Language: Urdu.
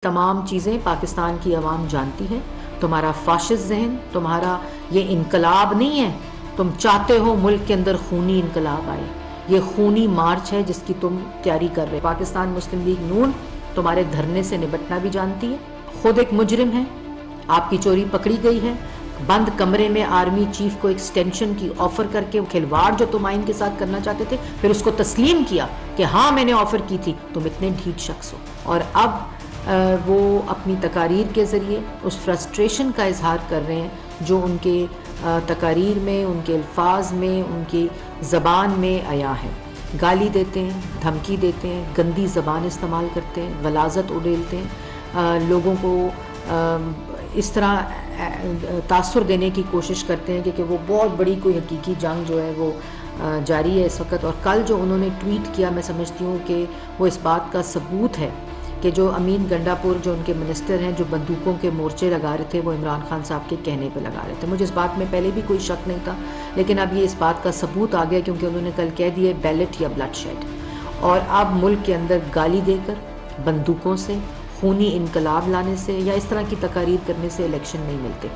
تمام چیزیں پاکستان کی عوام جانتی ہے. تمہارا فاشسٹ ذہن، تمہارا یہ انقلاب نہیں ہے. تم چاہتے ہو ملک کے اندر خونی انقلاب آئے. یہ خونی مارچ ہے جس کی تم تیاری کر رہے. پاکستان مسلم لیگ نون تمہارے دھرنے سے نبٹنا بھی جانتی ہے. خود ایک مجرم ہے، آپ کی چوری پکڑی گئی ہے. بند کمرے میں آرمی چیف کو ایکسٹینشن کی آفر کر کے کھلواڑ جو تم آئین کے ساتھ کرنا چاہتے تھے، پھر اس کو تسلیم کیا کہ ہاں میں نے آفر کی تھی. تم اتنے ڈھیٹ شخص ہو. اور اب وہ اپنی تقاریر کے ذریعے اس فرسٹریشن کا اظہار کر رہے ہیں جو ان کے تقاریر میں، ان کے الفاظ میں، ان کی زبان میں آیا ہے. گالی دیتے ہیں، دھمکی دیتے ہیں، گندی زبان استعمال کرتے ہیں، غلاظت اڑیلتے ہیں، لوگوں کو اس طرح تاثر دینے کی کوشش کرتے ہیں کہ وہ بہت بڑی کوئی حقیقی جنگ جو ہے وہ جاری ہے اس وقت. اور کل جو انہوں نے ٹویٹ کیا، میں سمجھتی ہوں کہ وہ اس بات کا ثبوت ہے کہ جو امین گنڈا پور جو ان کے منسٹر ہیں، جو بندوقوں کے مورچے لگا رہے تھے، وہ عمران خان صاحب کے کہنے پہ لگا رہے تھے. مجھے اس بات میں پہلے بھی کوئی شک نہیں تھا، لیکن اب یہ اس بات کا ثبوت آ گیا کیونکہ انہوں نے کل کہہ دیا بیلٹ یا بلڈ شیڈ. اور اب ملک کے اندر گالی دے کر، بندوقوں سے، خونی انقلاب لانے سے یا اس طرح کی تقاریر کرنے سے الیکشن نہیں ملتے.